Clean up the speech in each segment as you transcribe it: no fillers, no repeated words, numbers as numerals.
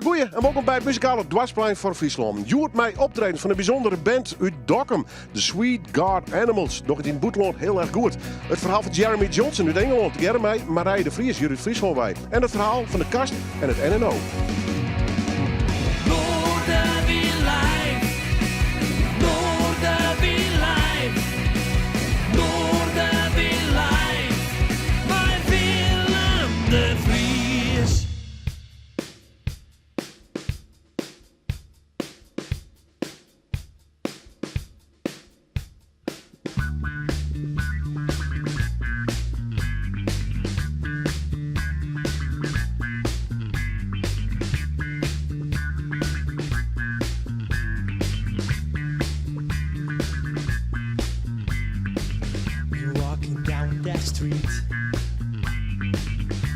Goeie, en welkom bij het muzikale dwarsplein voor Friesland. Joert mij optreden van een bijzondere band uit Dokkum, de Sweet God Animals. Nog het in Boetland heel erg goed. Het verhaal van Jeremy Johnson uit Engeland, Jeremy, Marije de Vries, hier uit Friesland bij. En het verhaal van de Kast en het NNO.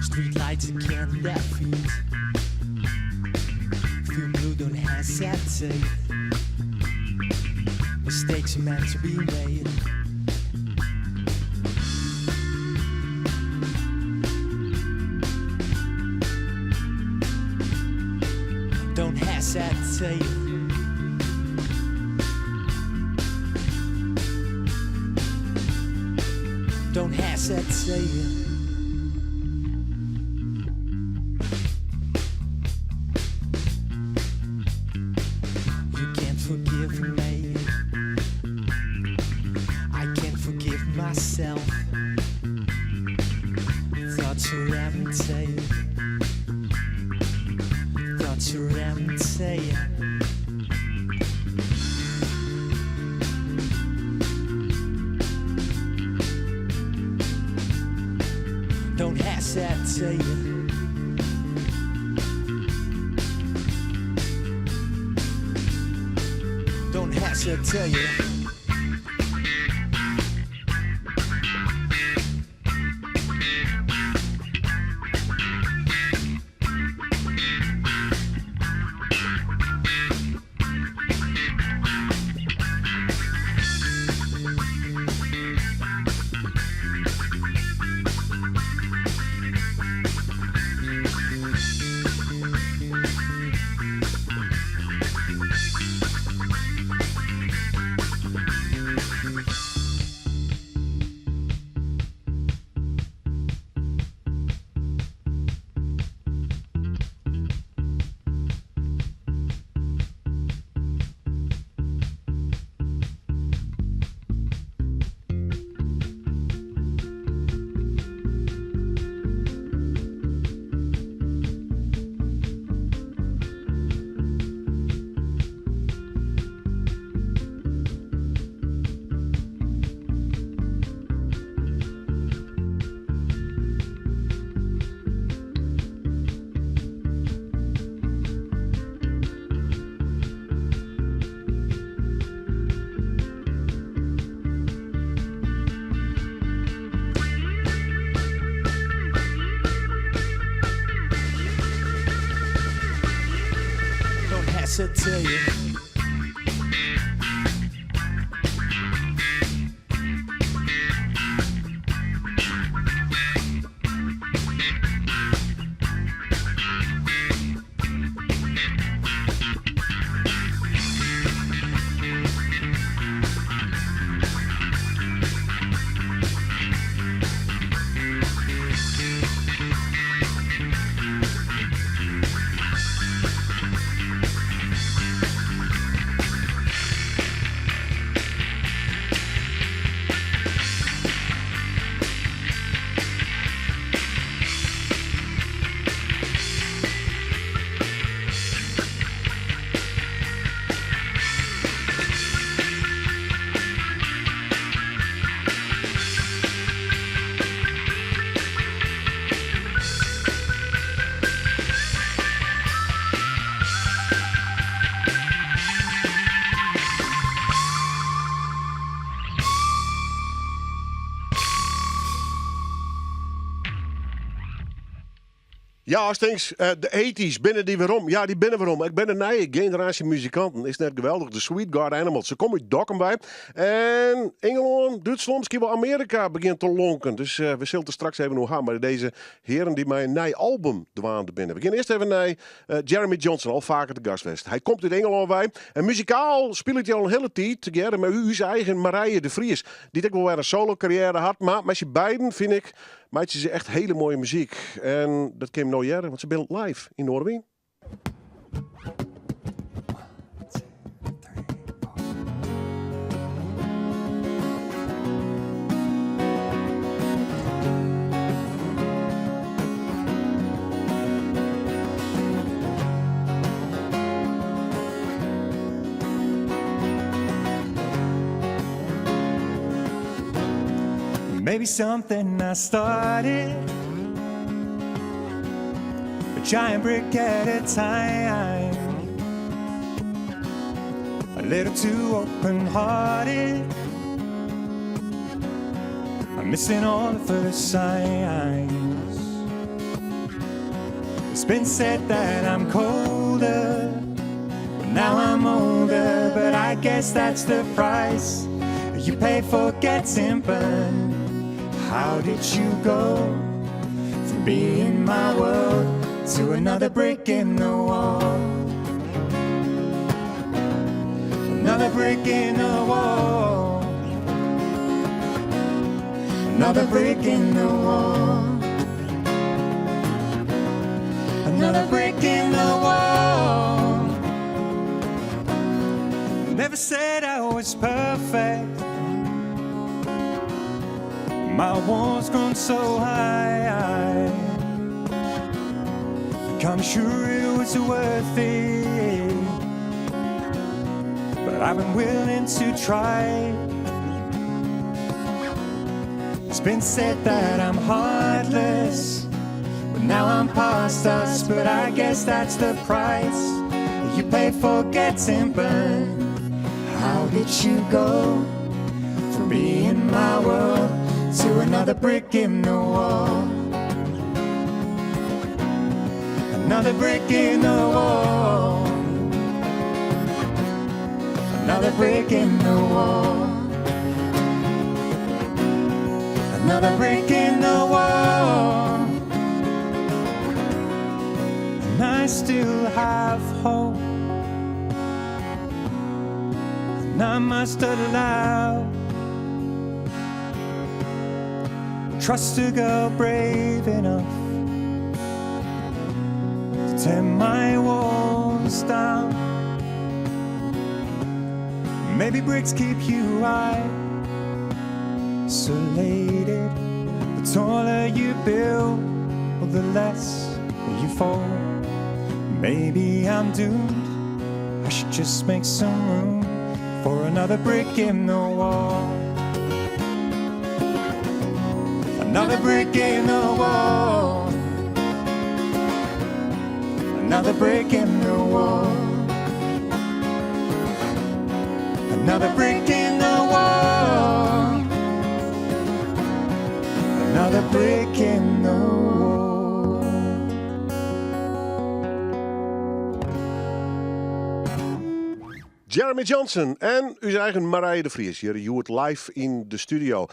Street lights again, their feet. Feel blue, don't hesitate. Mistakes are meant to be made. Don't hesitate. Don't hesitate. You can't forgive me. I can't forgive myself. Thoughts are empty. Thoughts are empty. Don't hesitate. Don't hesitate. Hesitate. Ja, Stinks, de 80's, binnen die waarom? Ja, die binnen waarom. Ik ben een nieuwe generatie muzikanten. Is net geweldig. De Sweet God Animals. Ze komen uit Dokkum bij. En Engeland, Duitsland, misschien wel Amerika begint te lonken. Dus we zullen er straks even nog gaan. Maar deze heren die mij een nieuw album dwaan binnen. We beginnen eerst even naar Jeremy Johnson, al vaker de gastwest. Hij komt uit Engeland bij. En muzikaal speelt hij al een hele tijd together met uw eigen Marije de Vries. Die ik wel weer een solo carrière had. Maar met je beiden vind ik, maatje ze echt hele mooie muziek. En dat kwam nou jaren, want ze zijn live in Noorwegen. Maybe something I started, a giant brick at a time, a little too open-hearted. I'm missing all the first signs. It's been said that I'm colder, but now I'm older. But I guess that's the price you pay for getting burned. How did you go from being my world to another brick in the wall? Another brick in the wall. Another brick in the wall. Another brick in the wall. Never said I was perfect. My walls grown so high, I'm sure it was worth it, but I've been willing to try. It's been said that I'm heartless, but now I'm past us. But I guess that's the price you pay for getting burned. How did you go from being my world to another brick in the wall? Another brick in the wall. Another brick in the wall. Another brick in the wall. And I still have hope, and I must allow trust a girl brave enough to tear my walls down. Maybe bricks keep you isolated. The taller you build, well, the less you fall. Maybe I'm doomed. I should just make some room for another brick in the wall. Another brick in the wall. Another brick in the wall. Another brick in the wall. Another brick in the wall. Jeremy Johnson en uw eigen Marije de Vries. Hier, you het live in de studio.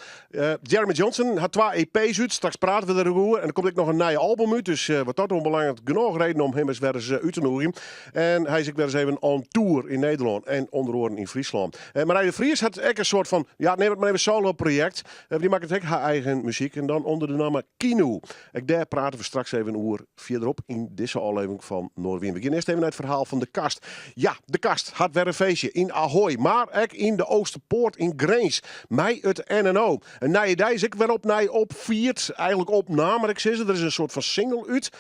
Jeremy Johnson had 2 EP's uit. Straks praten we erover. En er komt ook nog een nieuw album uit. Dus wat dat onbelangrijk genoeg reden om hem eens weer eens uit te nodigen. En hij is ook weer eens even on tour in Nederland. En onder andere in Friesland. Marije de Vries had ook een soort van, ja, neem het maar even solo project. Die maakt ook haar eigen muziek. En dan onder de naam Kino. Daar praten we straks even over verderop in deze aflevering van Noorwegen. We beginnen eerst even naar het verhaal van de kast. Ja, de kast had weer een feestje in Ahoy, maar ook in de Oosterpoort in Grains. Mij het NNO. En daar is ik weer op viert, eigenlijk op na, maar ik zeg ze, er is een soort van single uit.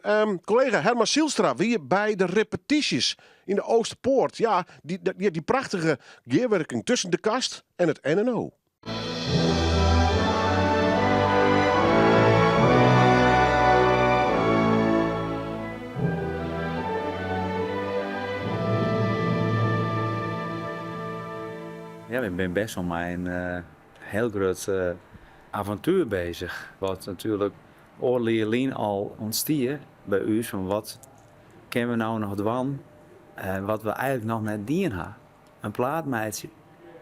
En collega Herman Sielstra, weer bij de repetities in de Oosterpoort. Ja, die prachtige geerwerking tussen de kast en het NNO. Ja, ik ben best wel met een heel groot avontuur bezig. Wat natuurlijk oorleerlijn al ontstier bij u van wat kunnen we nou nog doen, wat we eigenlijk nog net dienen hebben. Een plaatmeidje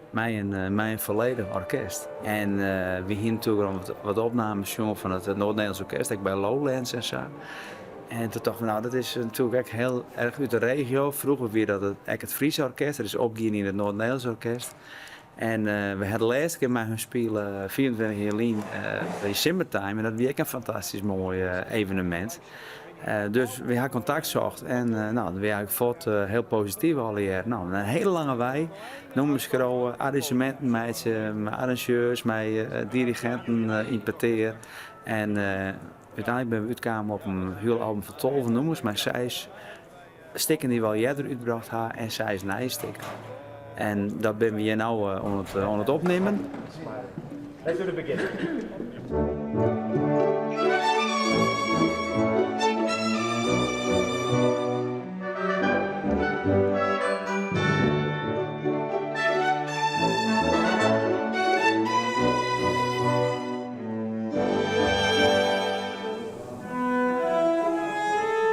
met een volledig orkest. En we hebben natuurlijk wat opnames jongen van het Noord-Nederlands Orkest, ik bij Lowlands en zo. En toen dachten we, nou, dat is natuurlijk echt heel erg uit de regio. Vroeger weer dat het Friese orkest, dat is opgegaan in het Noord-Nederlands Orkest. En we hadden de laatste keer met hun spelen 24 juli bij Summertime. En dat was ook een fantastisch mooi evenement. Dus we hebben contact gezocht en nou, we hebben voort heel positief al hier. Nou, een hele lange wij. Noemensgroeien, arrangementen met arrangeurs, met dirigenten importeren. En uiteindelijk ben we uitgekomen op een heel album van 12 nummers, met 6 stikken die we al eerder uitgebracht hebben en 6 nieuwe stikken. En dat ben we hier nou aan het opnemen. Let's do the beginning.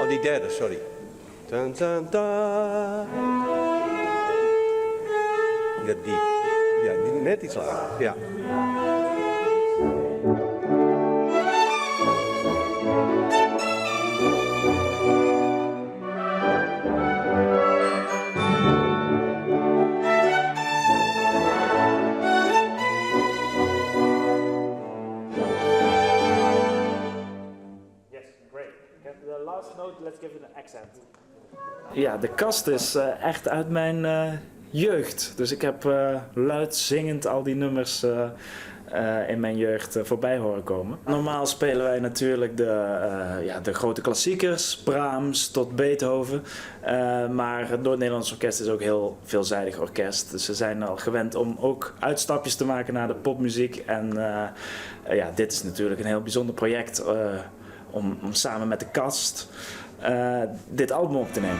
Oh, die derde, sorry. Dun, dun, dun. Ja, die. Ja, die net iets lager. Ja. Yes, great. The last note, let's give it an accent. Ja, de kast is echt uit mijn jeugd. Dus ik heb luid zingend al die nummers in mijn jeugd voorbij horen komen. Normaal spelen wij natuurlijk de grote klassiekers, Brahms tot Beethoven. Maar het Noord-Nederlands Orkest is ook een heel veelzijdig orkest. Dus ze zijn al gewend om ook uitstapjes te maken naar de popmuziek. En ja, dit is natuurlijk een heel bijzonder project om samen met de kast dit album op te nemen.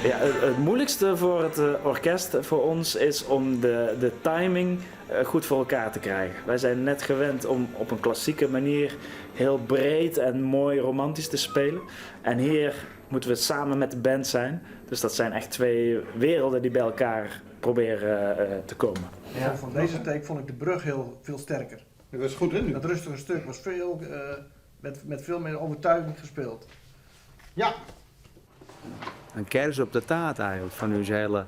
Ja, het moeilijkste voor het orkest voor ons is om de timing goed voor elkaar te krijgen. Wij zijn net gewend om op een klassieke manier heel breed en mooi romantisch te spelen. En hier moeten we samen met de band zijn. Dus dat zijn echt twee werelden die bij elkaar proberen te komen. Ja, van deze take vond ik de brug heel veel sterker. Dat is goed, hè? Nu? Dat rustige stuk was veel, met veel meer overtuiging gespeeld. Ja. Een kers op de taart eigenlijk van uw hele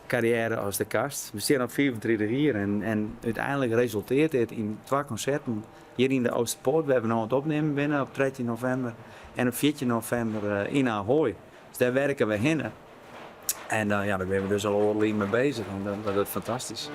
carrière als de kast. We staan op 34 hier en uiteindelijk resulteert dit in 2 concerten hier in de Oosterpoort. We hebben nog het opnemen binnen op 13 november en op 14 november in Ahoy. Dus daar werken we heen. En ja, daar ben we dus al oorlog mee bezig en dat is fantastisch.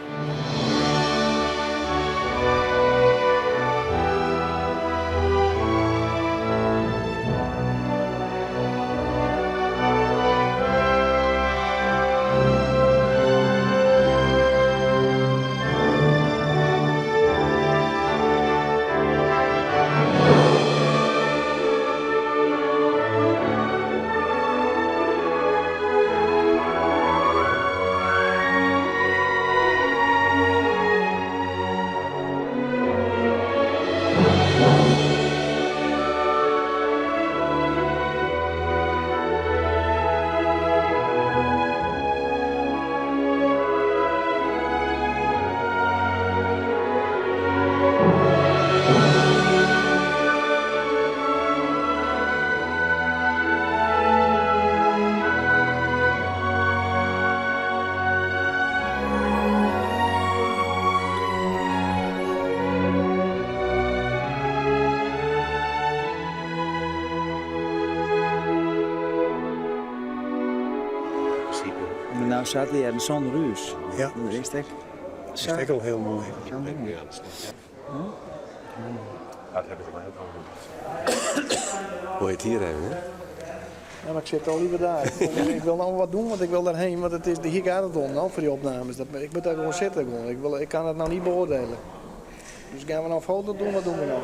Nou zat hij er zonder ruis. Ja. Dat is het. Dat is echt al heel mooi. Ja, dat hebben ze maar heel goed. Hoe heet hier even, hè? Ja, maar ik zit al liever daar. Ik wil nou wat doen, want ik wil daarheen, want het is, hier gaat het om, nou, voor die opnames. Ik moet daar gewoon zitten. Gewoon. Ik kan het nou niet beoordelen. Dus gaan we nou foto doen, wat doen we nou?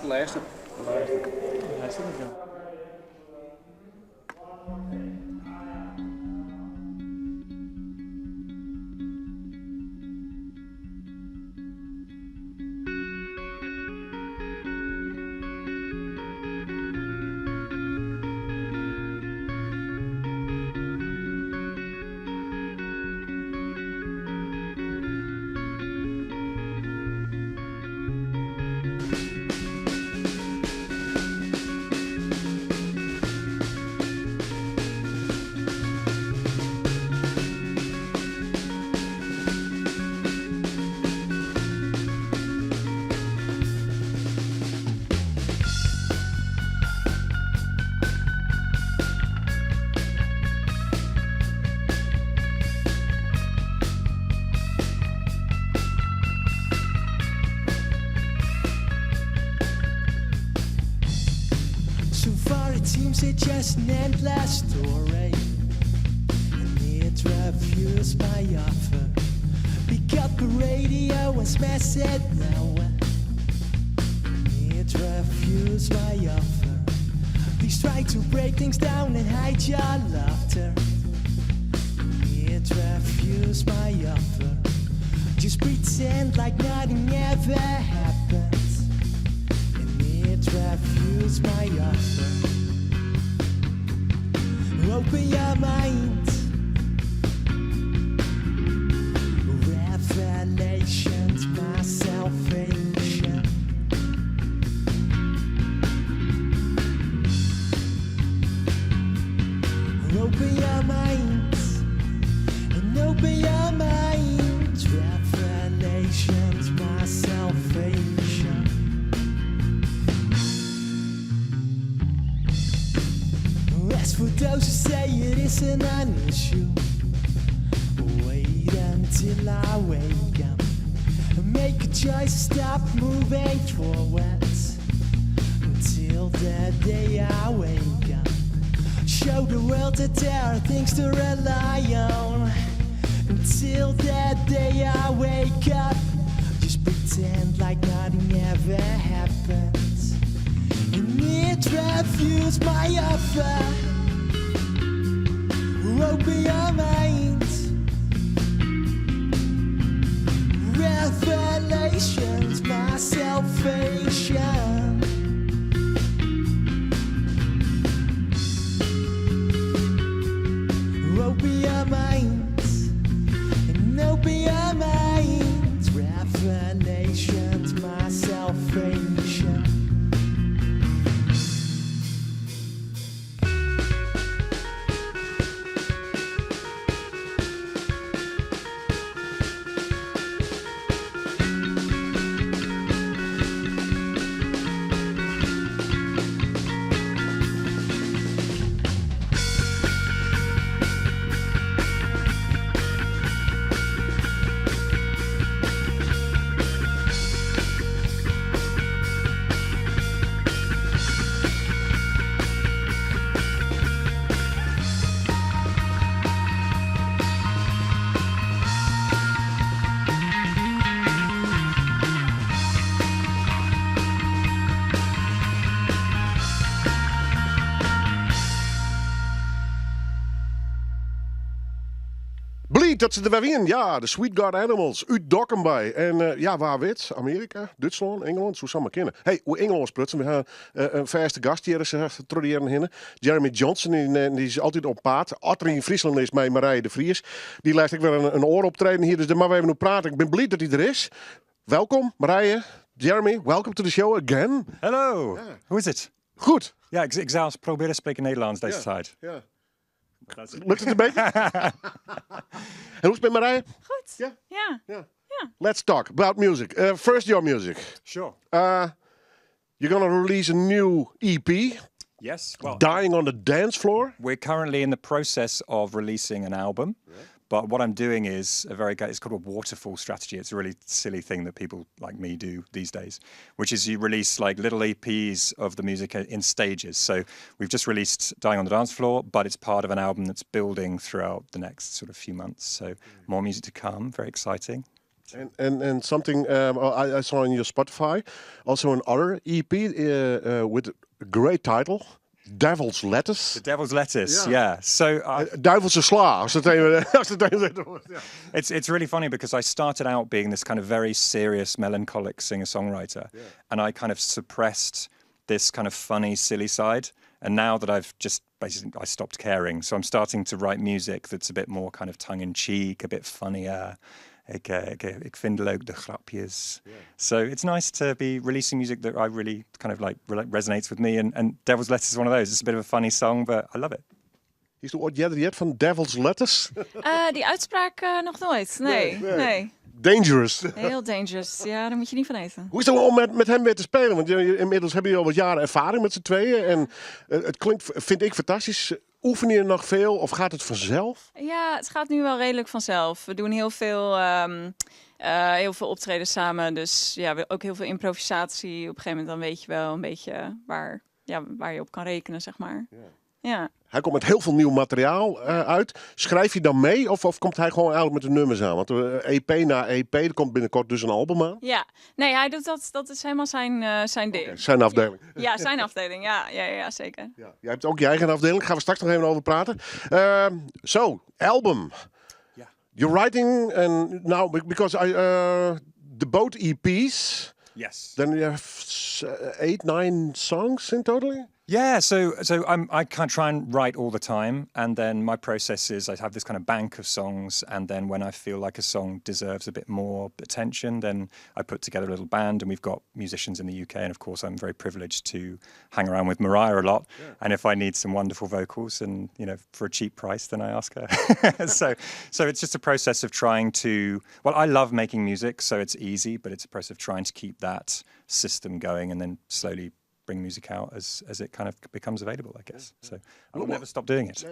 Laatste. seems it's just an endless story. And it refused my offer. Pick up the radio and smash it now. It refused my offer. Please try to break things down and hide your laughter. It refused my offer. Just pretend like nothing ever happened. And it refused my offer. Open your mind. Revelations, my salvation. Open your minds and open your minds. Revelations, my salvation. As for those who say it isn't an issue, wait until I wake up and make a choice to stop moving forward. Until the day I wake up, show the world that there are things to rely on. Until that day I wake up, just pretend like nothing ever happened. And it refused my offer. Open your mind. Revelations, my salvation. Open your minds and open your minds. Revelations, my salvation. Bleed, dat ze er weer in. Ja, de Sweet God Animals. Uit Dokkum bij. En ja, waar wit? Amerika, Duitsland, Engeland. Zo samen kennen. Hey, hoe Engeland sprutsen. We gaan een verste gast hier tradieren. Jeremy Johnson, die is altijd op paard. Achter in Friesland is mij Marije de Vries. Die lijkt ik weer een oor optreden hier. Dus daar maar we even nu praten. Ik ben blij dat hij er is. Welkom, Marije. Jeremy, welcome to the show again. Hallo, hoe is het? Goed. Ja, ik zou eens proberen te spreken Nederlands deze tijd. Ja. Lukt het een beetje? En hoe is het met Marije? Goed. Ja? Ja. Let's talk about music. First, your music. Sure. You're gonna release a new EP. Yes, well, Dying on the Dance Floor. we're currently in the process of releasing an album. But what I'm doing is it's called a waterfall strategy. It's a really silly thing that people like me do these days, which is you release like little EPs of the music in stages. So we've just released Dying on the Dance Floor, but it's part of an album that's building throughout the next sort of few months. So more music to come, very exciting. And something I saw on your Spotify, also an other EP with a great title. Devil's Lettuce. The Devil's Lettuce, yeah. So Duivelse sla, als het even wordt. it's really funny because I started out being this kind of very serious, melancholic singer-songwriter, and I kind of suppressed this kind of funny, silly side. And now that I've just basically I stopped caring, so I'm starting to write music that's a bit more kind of tongue-in-cheek, a bit funnier. Ik vind leuk de grapjes. So it's nice to be releasing music that I really kind of like resonates with me. And Devil's Lettuce is one of those. It's a bit of a funny song, but I love it. Is er ooit jij van Devil's Lettuce? Die uitspraak nog nooit. Nee. Dangerous. Heel dangerous. Ja, daar moet je niet van eten. Hoe is het om met hem weer te spelen? Want inmiddels hebben jullie al wat jaren ervaring met z'n tweeën. En het klinkt, vind ik, fantastisch. Oefen je nog veel of gaat het vanzelf? Ja, het gaat nu wel redelijk vanzelf. We doen heel veel optredens samen. Dus ja, ook heel veel improvisatie. Op een gegeven moment dan weet je wel een beetje waar waar je op kan rekenen, zeg maar. Ja. Hij komt met heel veel nieuw materiaal uit. Schrijf je dan mee of komt hij gewoon eigenlijk met de nummers aan? Want EP na EP, er komt binnenkort dus een album aan. Ja, nee, hij doet dat. Dat is helemaal zijn ding. Zijn afdeling. Ja, zijn afdeling. Ja, zeker. Ja. Jij hebt ook je eigen afdeling. Daar gaan we straks nog even over praten. Album. Ja. You're writing and now because the both EPs. Yes. Then you have 8, 9 songs in total. Yeah, so I can't try and write all the time, and then my process is I have this kind of bank of songs, and then when I feel like a song deserves a bit more attention, then I put together a little band, and we've got musicians in the UK, and of course I'm very privileged to hang around with Mariah a lot, and if I need some wonderful vocals, and for a cheap price, then I ask her. so it's just a process of trying to. Well, I love making music, so it's easy, but it's a process of trying to keep that system going, and then slowly bring music out as it kind of becomes available, I guess. So I will never stop doing it.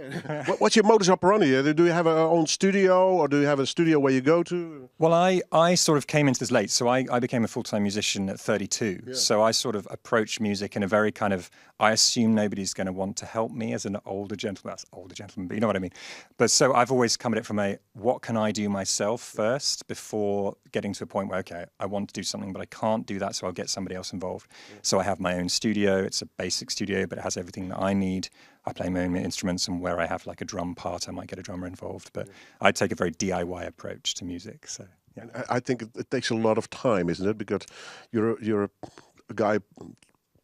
What's your modus operandi? Do you have a own studio, or do you have a studio where you go to? Well, I sort of came into this late, so I became a full-time musician at 32. Yeah. So I sort of approach music in a very kind of, I assume nobody's going to want to help me as an older gentleman. That's older gentleman, but you know what I mean. But so I've always come at it from what can I do myself first before getting to a point where, okay, I want to do something, but I can't do that, so I'll get somebody else involved. Yeah. So I have my own studio. It's a basic studio, but it has everything that I need. I play my own instruments, and where I have like a drum part, I might get a drummer involved. But I take a very DIY approach to music. So yeah, I think it takes a lot of time, isn't it? Because you're a guy,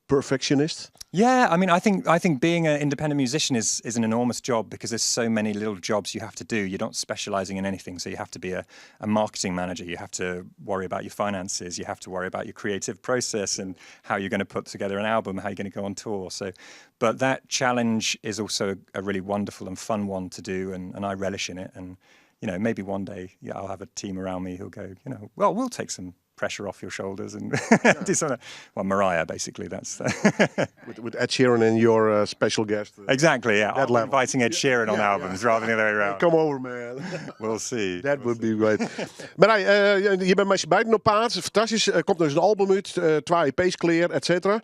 perfectionist. Yeah, I mean, I think being an independent musician is an enormous job because there's so many little jobs you have to do. You're not specializing in anything, so you have to be a marketing manager. You have to worry about your finances. You have to worry about your creative process and how you're going to put together an album, how you're going to go on tour. But that challenge is also a really wonderful and fun one to do, and I relish in it. And maybe one day I'll have a team around me who'll go, well, we'll take some pressure off your shoulders and do something. Well, Mariah, basically, that's with Ed Sheeran and your special guest. Exactly, yeah. I'm inviting Ed Sheeran on albums rather than the other way around. Come over, man. We'll see. That would be great. Maar je bent met je beiden op paard. Fantastisch. Er komt dus een album uit, 2 EP's clear, et cetera.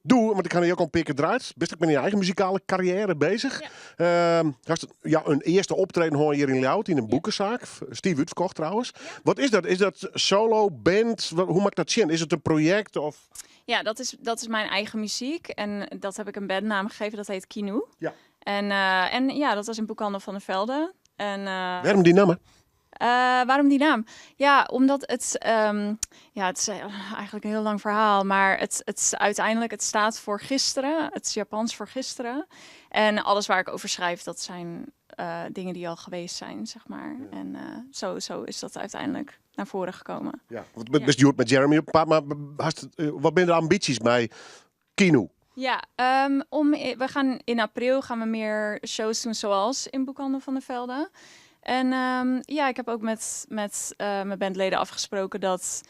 Want ik ga hier ook al een pikken draait. Best ik met je eigen muzikale carrière bezig. Een eerste optreden hoor hier in Ljouwert in een boekenzaak. Steve uitverkocht trouwens. Ja. Wat is dat? Is dat solo, band? Hoe maakt dat zin? Is het een project? Of? Ja, dat is mijn eigen muziek. En dat heb ik een bandnaam gegeven. Dat heet Kinu. Ja. En dat was in Boekhandel van der Velde. Waarom die naam? Waarom die naam? Ja, omdat het is eigenlijk een heel lang verhaal, maar het uiteindelijk het staat voor gisteren. Het is Japans voor gisteren. En alles waar ik over schrijf, dat zijn dingen die al geweest zijn, zeg maar. Ja. En zo is dat uiteindelijk naar voren gekomen. Ja, want best duurt met Jeremy op een paar, maar wat zijn de ambities bij Kinu? Ja, we gaan in april meer shows doen zoals in Boekhandel van der Velde. En ik heb ook met mijn bandleden afgesproken dat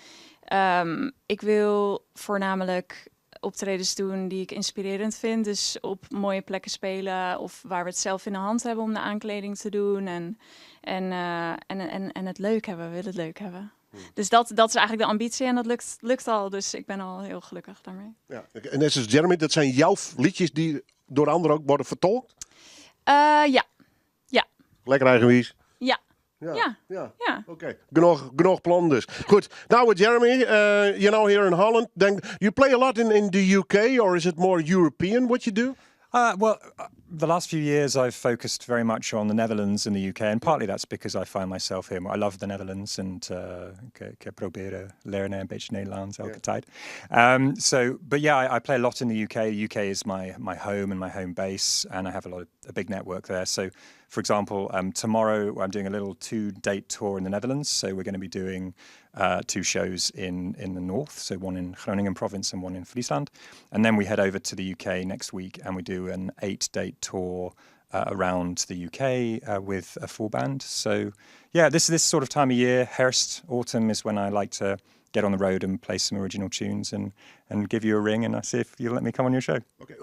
ik wil voornamelijk optredens doen die ik inspirerend vind. Dus op mooie plekken spelen of waar we het zelf in de hand hebben om de aankleding te doen. En het leuk hebben, we willen het leuk hebben. Dus dat is eigenlijk de ambitie en dat lukt al. Dus ik ben al heel gelukkig daarmee. Ja. En net zoals Jeremy, dat zijn jouw liedjes die door anderen ook worden vertolkt? Ja. Lekker eigenwijs. Ja. Oké. Genoeg plan dus. Goed. Now with Jeremy, you're now here in Holland. Then you play a lot in the UK, or is it more European what you do? The last few years I've focused very much on the Netherlands and the UK, and partly that's because I find myself here. I love the Netherlands and ik heb proberen leren een beetje Nederlands elke tijd. But yeah, I play a lot in the UK. The UK is my home and my home base, and I have a big network there. So, for example, tomorrow I'm doing a little 2-date tour in the Netherlands. So we're going to be doing 2 shows in the north, so one in Groningen province and one in Friesland. And then we head over to the UK next week and we do an 8-date tour around the UK with a full band. So yeah, this sort of time of year, herfst, autumn is when I like to get on the road and play some original tunes and give you a ring and I see if you'll let me come on your show. Okay,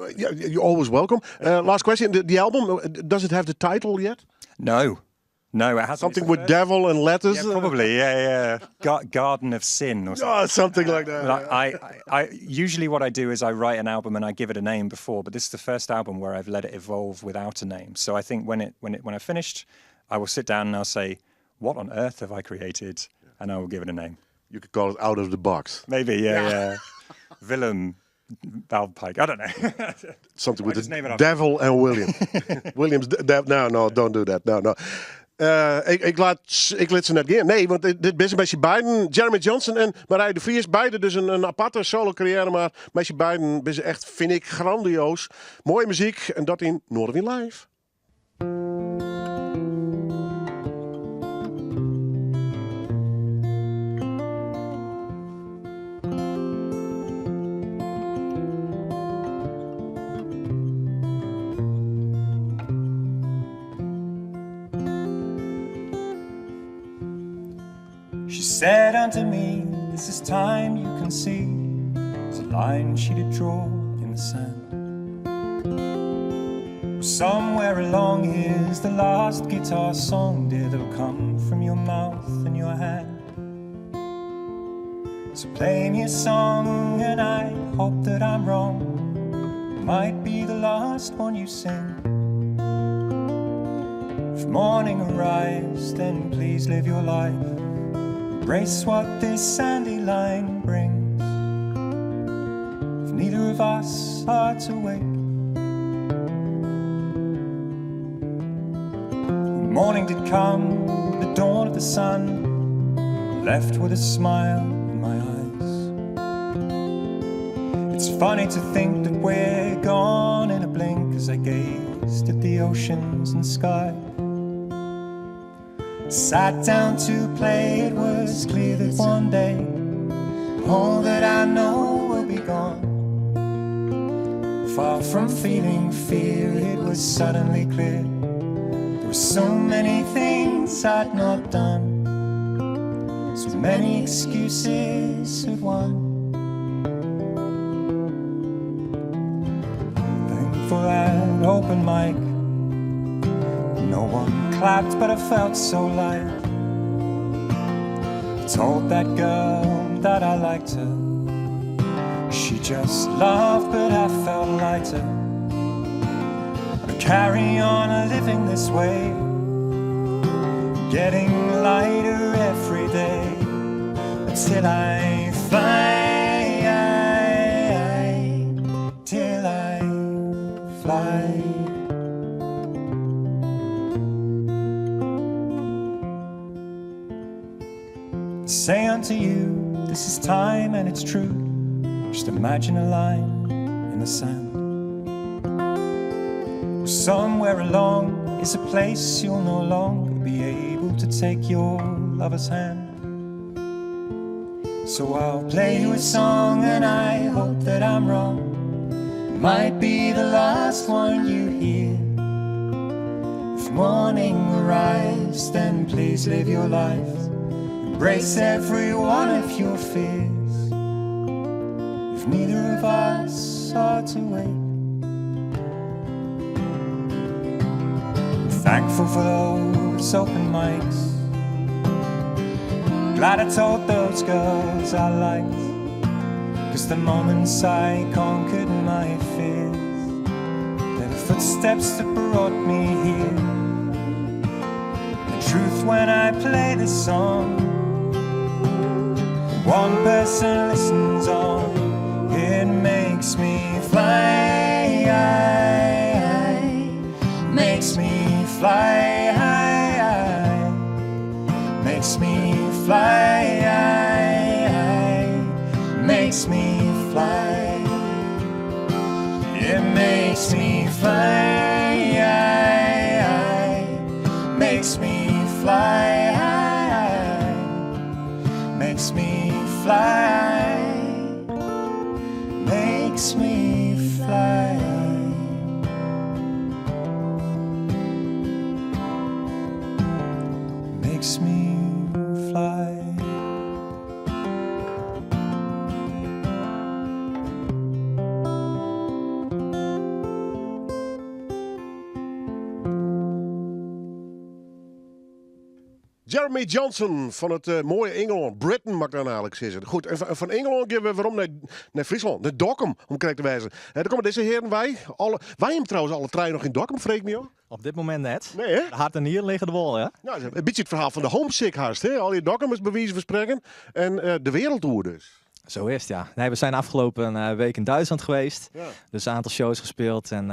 you're always welcome. Last question, the album, does it have the title yet? No. No, it has Something with devil and letters. Yeah, probably. Yeah. Garden of Sin or something. Oh, something like that. Like, I usually what I do is I write an album and I give it a name before, but this is the first album where I've let it evolve without a name. So I think when I finished, I will sit down and I'll say, what on earth have I created? And I will give it a name. You could call it Out of the Box. Maybe, yeah. Willem Valpike. I don't know. Something with just name it the after. devil and William. Williams, no, don't do that. No. Ik laat ze net gaan. Nee, want dit is een beetje beiden. Jeremy Johnson en Marije de Vries. Beide dus een aparte solo carrière. Maar met je beiden is echt, vind ik, grandioos. Mooie muziek. En dat in Noorderwind Live. She said unto me, this is time you can see. It's a line she did draw in the sand. Somewhere along here's the last guitar song, dear, that'll come from your mouth and your hand. So play me a song and I hope that I'm wrong. It might be the last one you sing. If morning arrives, then please live your life. Embrace what this sandy line brings. If neither of us are to wake, when morning did come, the dawn of the sun, left with a smile in my eyes. It's funny to think that we're gone in a blink, as I gazed at the oceans and sky. Sat down to play, it was clear that one day all that I know will be gone. Far from feeling fear, it was suddenly clear there were so many things I'd not done, so many excuses had won. Thankful that open mic, no one clapped, but I felt so light. I told that girl that I liked her. She just laughed, but I felt lighter. I'd carry on living this way, getting lighter every day, until I fly, till I fly. Say unto you, this is time and it's true. Just imagine a line in the sand. Somewhere along is a place you'll no longer be able to take your lover's hand. So I'll play you a song and I hope that I'm wrong. It might be the last one you hear. If morning arrives, then please live your life. Embrace every one of your fears. If neither of us are to wait, I'm thankful for those open mics. Glad I told those girls I liked, 'cause the moments I conquered my fears, they're the footsteps that brought me here. The truth when I play this song, one person listens on, it makes me fly, makes me fly, makes me fly, makes me fly, it makes me fly, makes me fly, makes me fly, makes me fly. Makes me fly. Jeremy Johnson van het mooie Engeland. Britain mag ik dan eigenlijk zeggen. Goed, en van Engeland gaan we waarom naar Friesland, naar Dokkum, om correct te wijzen. Daar komen deze heren wij hebben trouwens alle treinen nog in Dokkum, vreek me hoor. Op dit moment net. Nee hè? De hart en nieren liggen de wol, hè? Nou, een beetje het verhaal van de homesick haast, hè? Al die Dokkummers bewijzen van spreken. En de wereldtour dus. Zo is het, ja. Nee, we zijn afgelopen week in Duitsland geweest. Ja. Dus een aantal shows gespeeld en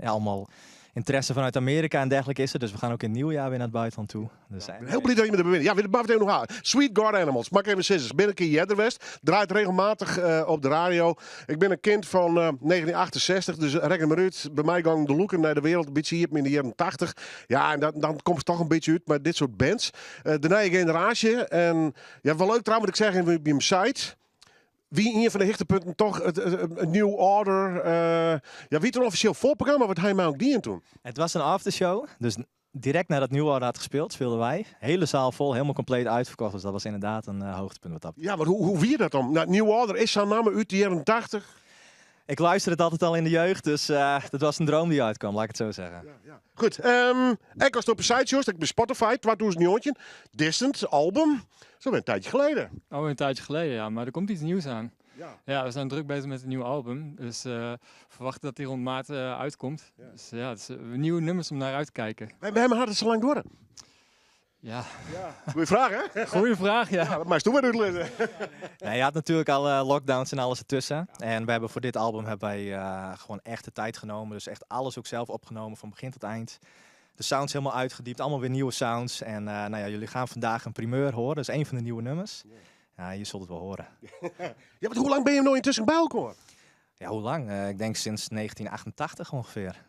allemaal interesse vanuit Amerika en dergelijke is er. Dus we gaan ook in het nieuwjaar weer naar het buitenland toe. Dus Heel blij dat je me er bent. Ja, we blijven even nog aan. Sweet God Animals. Maak even zes. Ben een keer Jedderwest. Draait regelmatig op de radio. Ik ben een kind van 1968, dus reken maar uit. Bij mij gang de loeken naar de wereld. Een beetje hier in de jaren 80. Ja, en dan komt het toch een beetje uit met dit soort bands. De nieuwe generatie. En ja, wel leuk trouwens wat ik zeg op je site. Wie een van de hechtepunten toch een New Order. Ja, wie toen officieel voorprogramma wat hij mij ook dient toen. Het was een aftershow, dus direct nadat New Order had gespeeld, speelden wij. Hele zaal vol, helemaal compleet uitverkocht. Dus dat was inderdaad een hoogtepunt wat dat betreft. Ja, maar hoe wie dat dan? Nou, New Order is zijn naam uit de jaren 80. Ik luisterde het altijd al in de jeugd, dus dat was een droom die uitkwam, laat ik het zo zeggen. Ja. Goed, ik was op een site, ik bij Spotify, 2009. Distant, album. Zo een tijdje geleden. Oh, een tijdje geleden, ja. Maar er komt iets nieuws aan. Ja. Ja, we zijn druk bezig met een nieuw album. Dus verwachten dat die rond maart uitkomt. Ja. Dus ja, het is nieuwe nummers om naar uit te kijken. We hebben het zo lang door. Ja. Goeie vraag, hè? Goeie vraag, ja. Ja, maar is toen weer uitlezen. Nee, je had natuurlijk al lockdowns en alles ertussen. En we hebben voor dit album hebben wij gewoon echt de tijd genomen. Dus echt alles ook zelf opgenomen, van begin tot eind. De sounds helemaal uitgediept, allemaal weer nieuwe sounds. En nou ja, jullie gaan vandaag een primeur horen. Dat is een van de nieuwe nummers. Ja, je zult het wel horen. Ja, maar hoe lang ben je nou intussen bij elkaar? Ja, hoe lang? Ik denk sinds 1988 ongeveer.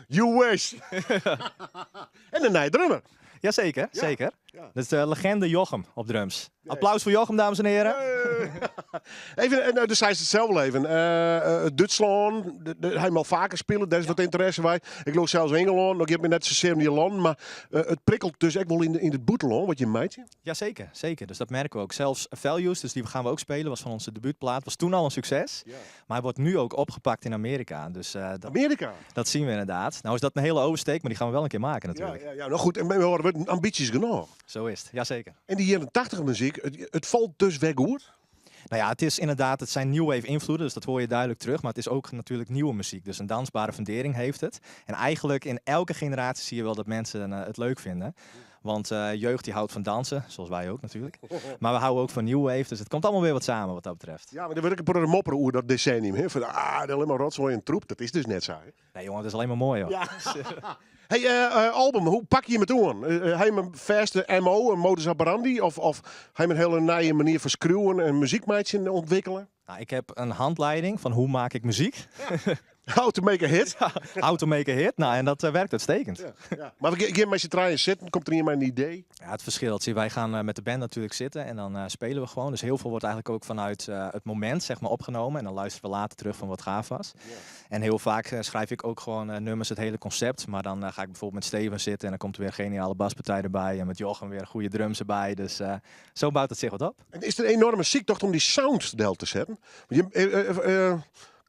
You wish. En een nieuwe drummer. Jazeker, zeker. Ja. Dat is de legende Jochem op drums. Applaus voor Jochem, dames en heren. Even, dus hij is het zelf wel even. Duitsland, hij mag vaker spelen, daar is wat interesse bij. Ik geloof zelfs Engeland, nog heb je net zozeer in die land, maar het prikkelt dus echt wel in het boeteland, wat je meidje. Jazeker, zeker. Dus dat merken we ook. Zelfs Values, dus die gaan we ook spelen, was van onze debuutplaat, was toen al een succes. Ja. Maar hij wordt nu ook opgepakt in Amerika. Dus, Amerika? Dat zien we inderdaad. Nou is dat een hele oversteek, maar die gaan we wel een keer maken natuurlijk. Ja, nou goed, en we horen ambities genoeg. Zo is het, jazeker. En die jaren 80 muziek, het valt dus weg goed. Nou ja, het is inderdaad, het zijn new wave invloeden, dus dat hoor je duidelijk terug. Maar het is ook natuurlijk nieuwe muziek, dus een dansbare fundering heeft het. En eigenlijk in elke generatie zie je wel dat mensen het leuk vinden. Want jeugd die houdt van dansen, zoals wij ook natuurlijk. Maar we houden ook van new wave, dus het komt allemaal weer wat samen wat dat betreft. Ja, maar dan wil ik een mopperen over dat decennium. Hè? Van, dat alleen maar rotzooi en troep, dat is dus net zo. Hè? Nee jongen, dat is alleen maar mooi hoor. Ja. Hey, album, hoe pak je het aan? Hij een vaste MO, een modus operandi? Of hij een hele nieuwe manier van screwen en muziekmeidje ontwikkelen? Nou, ik heb een handleiding van hoe maak ik muziek. How to make a hit. How to make a hit. Nou, en dat werkt uitstekend. Ja. Maar we gaan met je trein zitten, komt er hier maar een idee? Ja, het verschilt. Zie, wij gaan met de band natuurlijk zitten en dan spelen we gewoon. Dus heel veel wordt eigenlijk ook vanuit het moment zeg maar, opgenomen. En dan luisteren we later terug van wat gaaf was. Ja. En heel vaak schrijf ik ook gewoon nummers, het hele concept. Maar dan ga ik bijvoorbeeld met Steven zitten en dan komt er weer een geniale baspartij erbij. En met Jochem weer goede drums erbij. Dus zo bouwt het zich wat op. En is er een enorme ziektocht om die sound deel te zetten?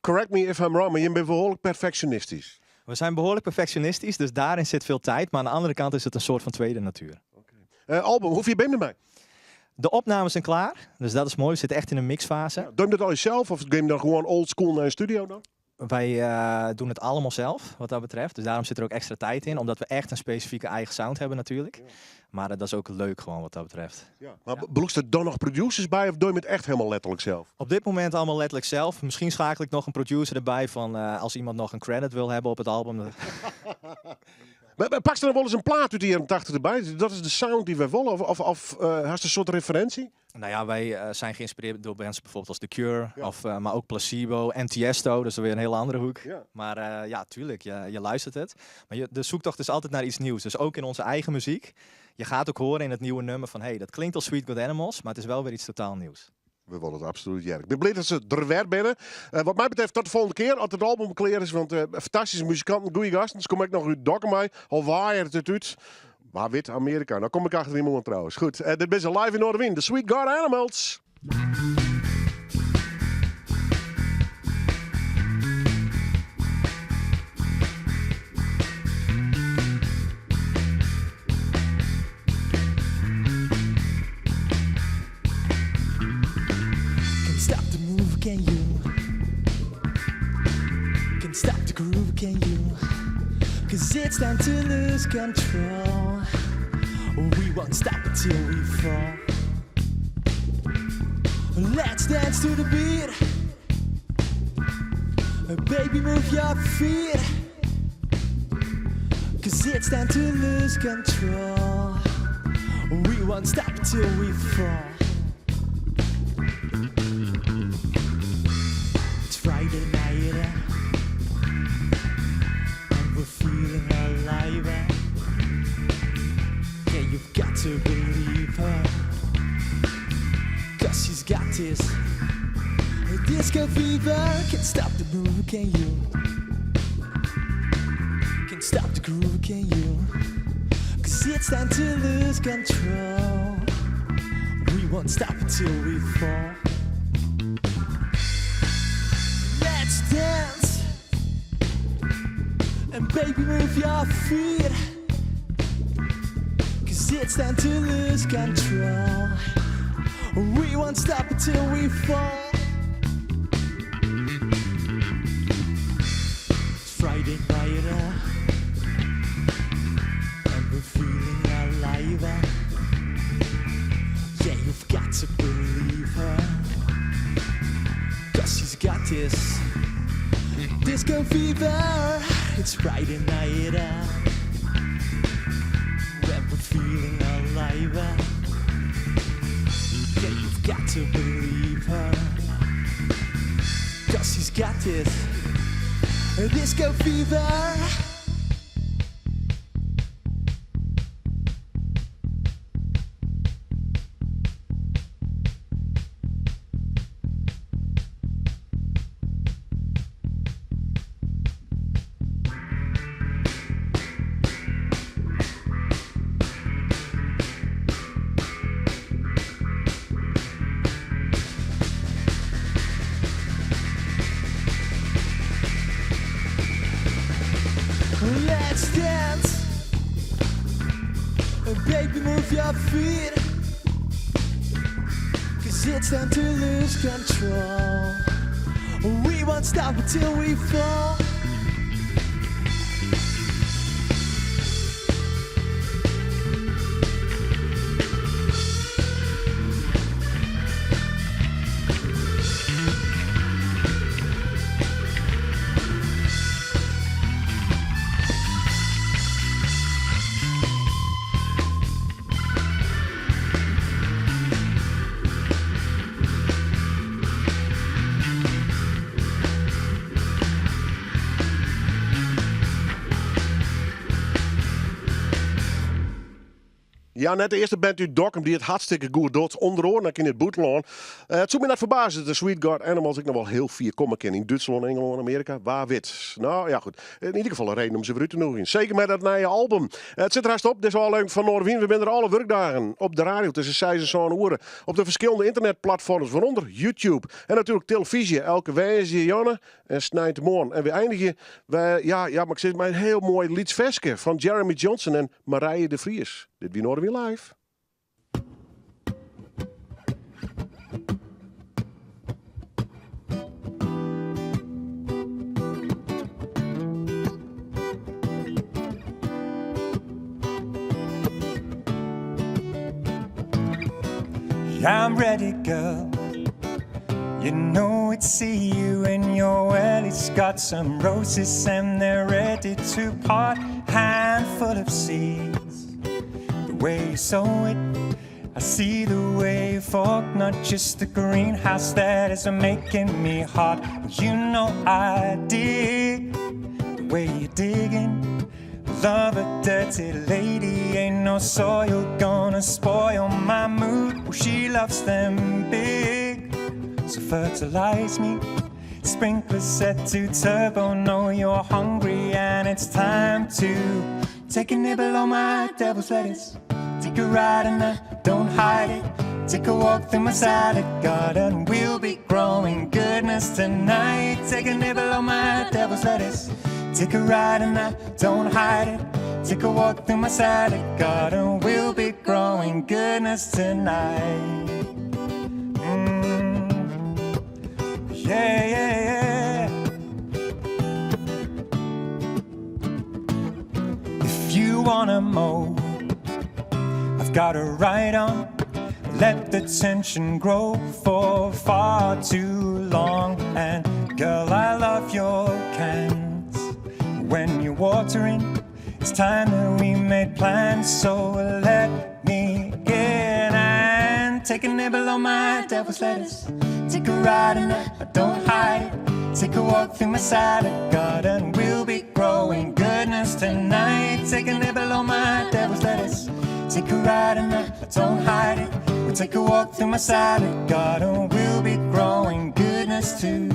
Correct me if I'm wrong, maar je bent behoorlijk perfectionistisch. We zijn behoorlijk perfectionistisch, dus daarin zit veel tijd. Maar aan de andere kant is het een soort van tweede natuur. Album, hoeveel ben je erbij? De opnames zijn klaar, dus dat is mooi. We zitten echt in een mixfase. Ja, doe je dat al jezelf of game je dan gewoon old school naar een studio dan? Wij doen het allemaal zelf, wat dat betreft. Dus daarom zit er ook extra tijd in, omdat we echt een specifieke eigen sound hebben natuurlijk. Ja. Maar dat is ook leuk gewoon wat dat betreft. Ja. Maar beloest er dan nog producers bij of doe je het echt helemaal letterlijk zelf? Op dit moment allemaal letterlijk zelf. Misschien schakel ik nog een producer erbij van als iemand nog een credit wil hebben op het album. Maar pak er dan wel eens een plaat uit de jaren 80 erbij? Dat is de sound die we willen? Of hast je een soort referentie? Nou ja, wij zijn geïnspireerd door bands bijvoorbeeld als The Cure, maar ook Placebo en Tiesto, dus weer een hele andere hoek. Ja. Maar ja, tuurlijk, je luistert het. Maar de zoektocht is altijd naar iets nieuws, dus ook in onze eigen muziek. Je gaat ook horen in het nieuwe nummer van, hey, dat klinkt als Sweet God Animals, maar het is wel weer iets totaal nieuws. We willen het absoluut, ja. Ik ben blij dat ze er weer binnen. Wat mij betreft tot de volgende keer, als het album klaar is, want fantastische muzikanten, goede gasten. Dus kom ik nog uit dokken mij, al waaier het uit. Maar wit Amerika, nou kom ik achter iemand trouwens. Goed, dit is live in Noorderwind, de Sweet God Animals. stop the groove, can you? 'Cause it's time to lose control. We won't stop until we fall. Let's dance to the beat. Baby, move your feet. 'Cause it's time to lose control. We won't stop until we fall. It's Friday night and we're feeling alive. Yeah, you've got to believe her, 'cause she's got this disco fever. Can't stop the move, can you? Can't stop the groove, can you? 'Cause it's time to lose control. We won't stop until we fall. Let's dance, and baby, move your feet. 'Cause it's time to lose control. We won't stop until we fall. It's Friday night and we're feeling alive. Yeah, you've got to believe her, 'cause she's got this disco fever. It's Friday night and we're feeling alive. Yeah, you've got to believe her, 'cause she's got this disco fever. Let's dance, baby, move your feet. 'Cause it's time to lose control. We won't stop until we fall. Ja, net de eerste band uit Dokkum die het hartstikke goed doet. Onderhoor in het boeteland. Het zou me net verbazen. De Sweet God Animals ik nog wel heel vier komen kennen. In Duitsland, Engeland, Amerika. Waar wit. Nou ja, goed. In ieder geval een reden om ze weer uit te nodigen. Zeker met dat nieuwe album. Het zit er haast op. Dit is al leuk van Noorwien. We zijn er alle werkdagen op de radio tussen 6 en 7 uur. Op de verschillende internetplatforms, waaronder YouTube. En natuurlijk televisie. Elke wijze Janne en snijdt morgen. En we eindigen maar ik zeg maar een heel mooi liedversje van Jeremy Johnson en Marije de Vries. Dit wie Noorwien live. I'm ready, girl. You know it's see you in your well. It's got some roses and they're ready to part. Handful of seeds. The way you sow it, I see the way you fork. Not just the greenhouse that is making me hot. You know I dig the way you're digging. Love a dirty lady, ain't no soil gonna spoil my mood. Oh, she loves them big, so fertilize me. Sprinklers set to turbo, know you're hungry and it's time to take a nibble on my devil's lettuce. Take a ride and don't hide it. Take a walk through my salad garden. We'll be growing goodness tonight. Take a nibble on my devil's lettuce. Take a ride and don't hide it. Take a walk through my salad garden. We'll be growing goodness tonight. Yeah, yeah, yeah. Gotta ride on, let the tension grow for far too long. And girl, I love your cans. When you're watering, it's time that we made plans. So let me in and take a nibble on my devil's lettuce. Take a ride and I don't hide it. Take a walk through my salad garden. We'll be growing goodness tonight. Take a nibble on my devil's lettuce. Take a ride and I don't hide it. We'll take a walk through my salad garden. We'll be growing goodness too.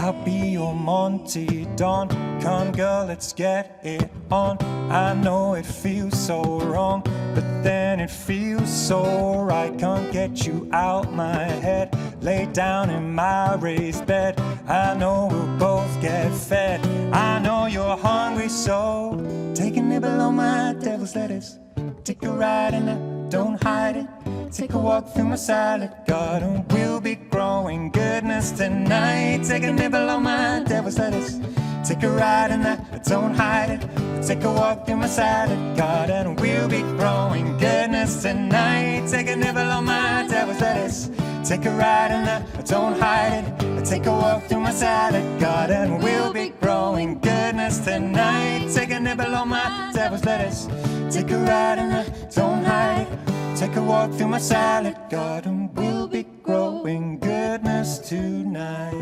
I'll be your Monty Don. Come girl, let's get it on. I know it feels so wrong, but then it feels so right. Can't get you out my head. Lay down in my raised bed. I know we'll both get fed. I know you're hungry, so take a nibble on my devil's lettuce. Take a ride and I don't hide it. Take a walk through my salad garden. We'll be growing goodness tonight. Take a nibble on my devil's lettuce. Take a ride and I don't hide it. Take a walk through my salad garden. We'll be growing goodness tonight. Take a nibble on my devil's lettuce. Take a ride and I don't hide it. Take a walk through my salad garden. We'll be growing goodness tonight. Take a nibble on my devil's lettuce. Take a ride and I don't hide it. Take a walk through my salad garden. We'll be growing goodness tonight.